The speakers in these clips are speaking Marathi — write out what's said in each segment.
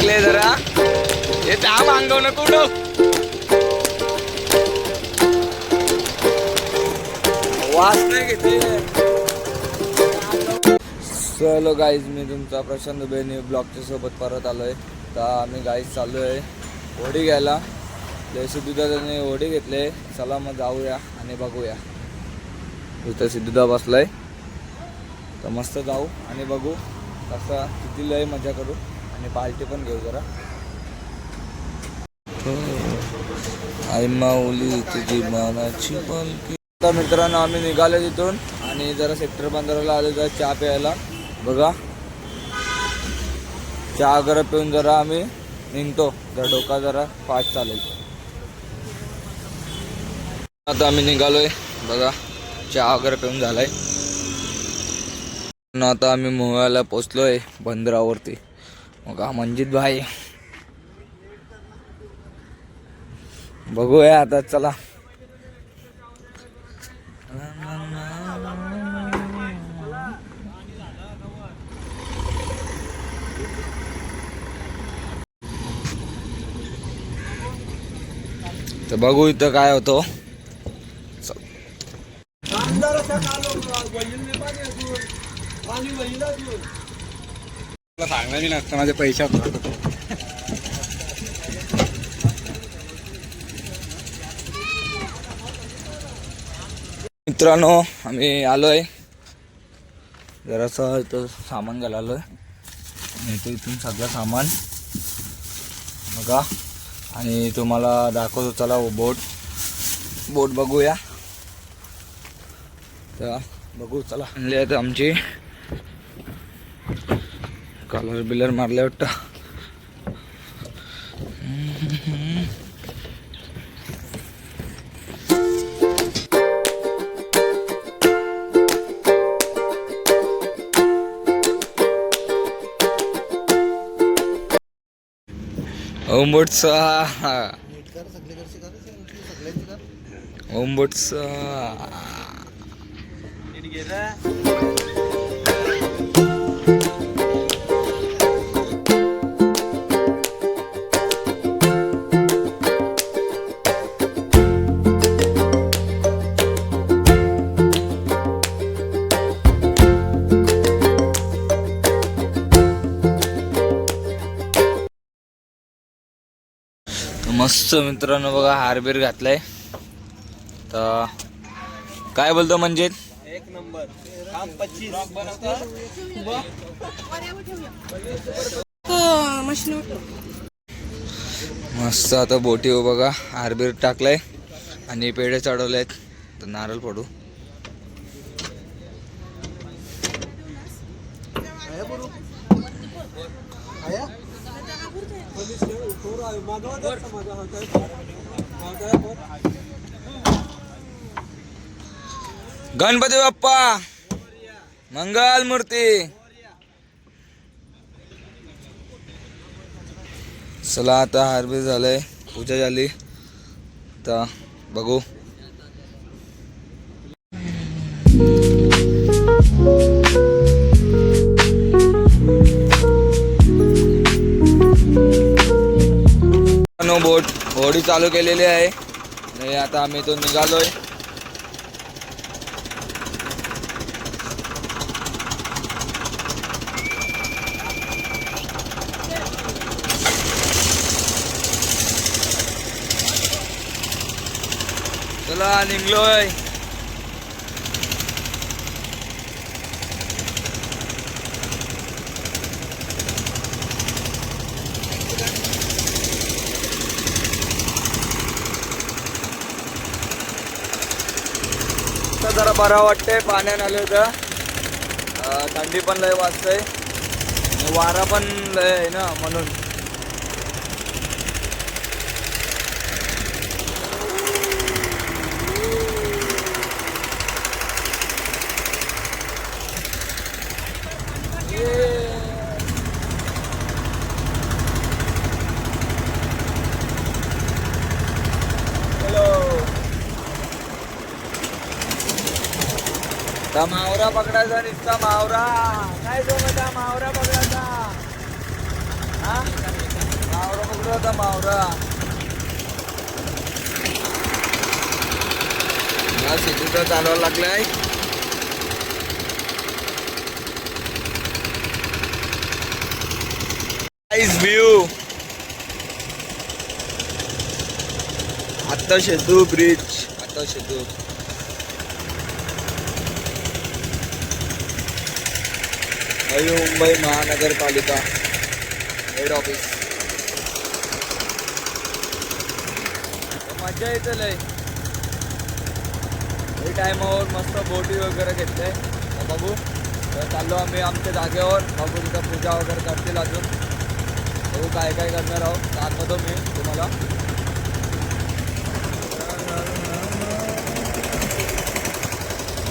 लागले जरा हे थांब अंगव नको उडव. वास नाही घेते. चलो गाईज, मी तुमचा प्रशांत बेनी ब्लॉगच्या सोबत परत आलोय. तर आम्ही गाईज चालू आहे होडी घ्यायला. सिद्धूदाने होडी घेतले. चला मग जाऊया आणि बघूया. इथं सिद्धूदा बसलाय. तर मस्त जाऊ आणि बघू कसा किती लय मजा करू आणि पार्टी पण घेऊ जरा. आई माऊली तुझी मानाची पालखी. तर मित्रांनो, आम्ही निघालो तिथून आणि जरा सेक्टर 15ला आलो जरा चहा प्यायला. बघा, चहा वगैरे पिऊन जरा आम्ही निघतो. जरा डोका जरा फास्ट चालेल. आता आम्ही निघालोय. बघा, चहा वगैरे पिऊन झालाय. आता आम्ही मोहायला पोचलोय बंदरावरती. बघा मंजित भाई, बघूया आता. चला तर बघू इथं काय होतो. सांगणार मी नसतं माझे पैसे. मित्रांनो, आम्ही आलोय जरासं इथं सामान घालायला आलोय. इथं इथून सगळं सामान बघा आणि तुम्हाला दाखवतो. चला बोट बघूया. तर बघू चला. आणली आहेत आमची. कलर बिलर मारले वाटतं. ओमबोटचा मस्त. मित्रांनो बघा, हारबीर घातलाय. तर काय बोलतो म्हणजे एक नंबर. मस्त. आता बोटी हो बघा, हारबीर टाकलाय आणि पेढे चढवले आहेत. तर नारळ फोडू. गणपती बाप्पा मंगल मूर्ती. चला आता हारबीर झालंय, पूजा झाली. तर बघू. बोट होडी चालू केलेली आहे आणि आता आम्ही तो निघालोय. चला निघलोय. जरा बरा वाटतंय. पाण्यात आलं होतं. थंडी पण लय वाजतंय, वारा पण लय आहे ना म्हणून. मावरा पकडायचा नुसता. मावरा काय जमता मावरा पकडायचा. हा होता मावरा. सिद्धूचा चालवायला लागलाय. Nice view. आता शेतू ब्रिज. आता शेतू. नवी मुंबई महानगरपालिका हेड ऑफिस. मजा येते लय. टायमावर मस्त बोटी वगैरे घेतले. बघू तर चाललो आम्ही आमच्या जागेवर. बघू तिथं पूजा वगैरे करतील अजून. बघू काय काय करणार आहोत दाखवतो मी तुम्हाला.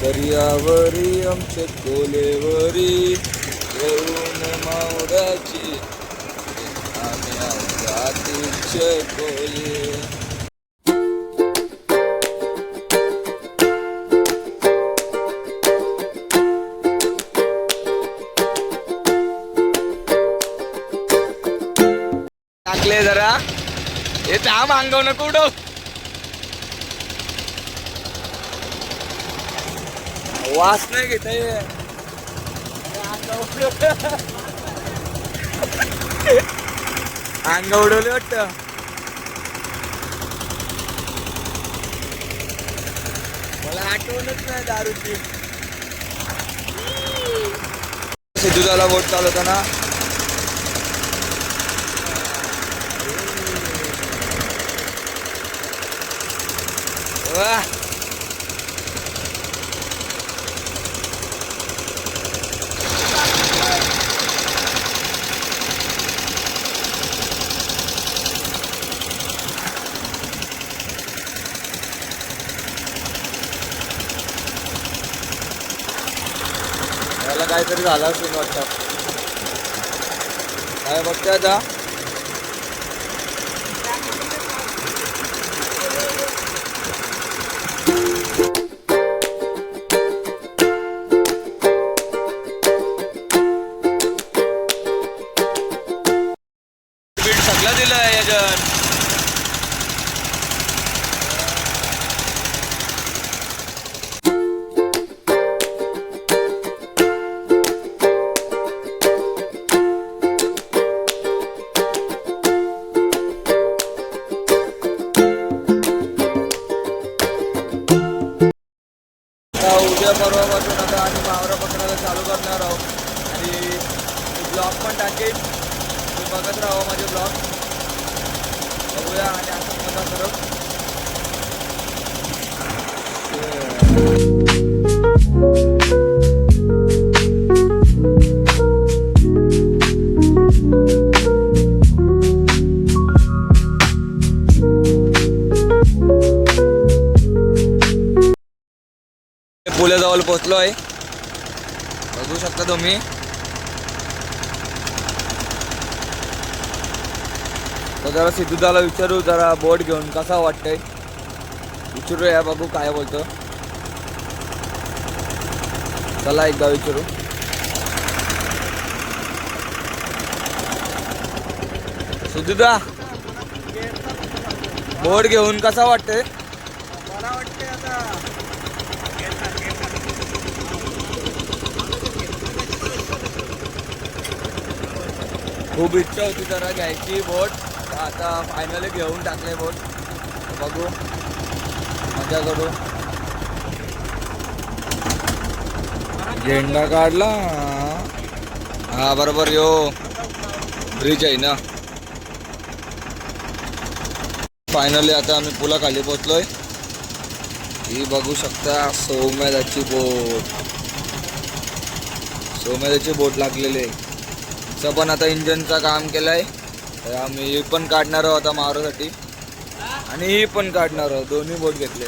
दर्यावरी आमच्या कोलेवरी वरून मावराची आम्ही आमच्या कोले. टाकले जरा हे थांब अंगव नको उडव. वास नाही घेत अंग उडवले वाटत. मला आठवणच नाही दारूची. सिद्धूला बोट चालवताना याला काहीतरी झालं असेल वाटतं. काय बघते आता. सगळं दिलं याच्यात. उद्या परवापासून आता आणि मावरा पकडायला चालू करणार आहोत. आणि ब्लॉग पण टाकेल. तुम्ही बघत राहा माझे ब्लॉग. बघूया आणि असं मजा करू. पुलाजवळ पोहोचलो आहे. बघू शकता तुम्ही. तर जरा सिद्धूदाला विचारू जरा बोट घेऊन कसा वाटतंय. विचारूया बघू काय बोलतो. चला एकदा विचारू. सिद्धूदा बोट घेऊन कसा वाटतंय. मला वाटते आता खूप इच्छा होती जरा घ्यायची बोट. आता फायनली घेऊन टाकले बोट. बघू मजा करू. झेंडा काढला. हा बरोबर यो ब्रिज आहे ना. फायनली आता आम्ही पुलाखाली पोहोचलोय. ही बघू शकता सौम्याची बोट. सौम्याची बोट लागलेली आहे. पण आता इंजनचं काम केलंय. तर आम्ही पण काढणार आहोत आता मावरासाठी. आणि ही पण काढणार आहोत. दोन्ही बोट घेतले.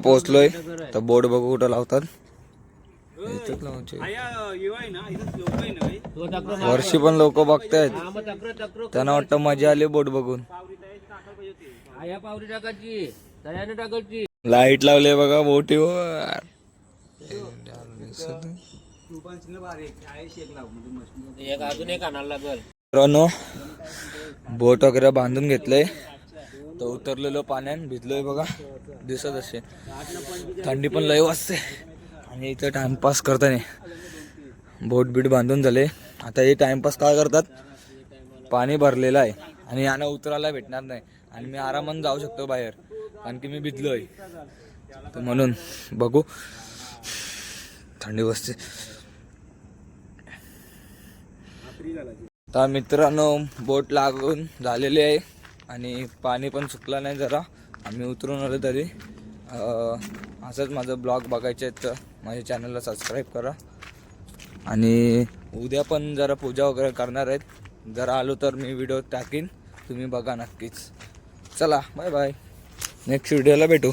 पोहोचलोय. तर बोट बघू कुठं लावतात. इथंच लावायचे. वर्षी पण लोक बघतायत. त्यांना वाटतं मजा आली बोट बघून. लाईट लावले बघा बोटीवर. एक अजून एक आणायला लागल. मित्रांनो बोट वगैरे बांधून घेतलंय तर उतरलेलो पाण्यात भिजलोय बघा दिसत असे थंडी पण लय वाजते आणि इथे टाइमपास करताना बोट बीट बांधून झाले. आता हे टाइमपास काय करतात पाणी भरलेलं आहे आणि यानं उतरायला भेटणार नाही आणि मी आरामात जाऊ शकतो बाहेर कारण की मी भिजलोय तर म्हणून बघू थंडी वाजते. तर मित्रांनो बोट लागून झालेली आहे आणि पाणी पण सुकलं नाही जरा आम्ही उतरून आलो तरी असंच माझं ब्लॉग बघायचे आहेत तर माझ्या चॅनलला सबस्क्राईब करा आणि उद्या पण जरा पूजा वगैरे करणार आहेत जर आलो तर मी व्हिडिओ टाकीन तुम्ही बघा नक्कीच. चला बाय बाय नेक्स्ट व्हिडिओला भेटू.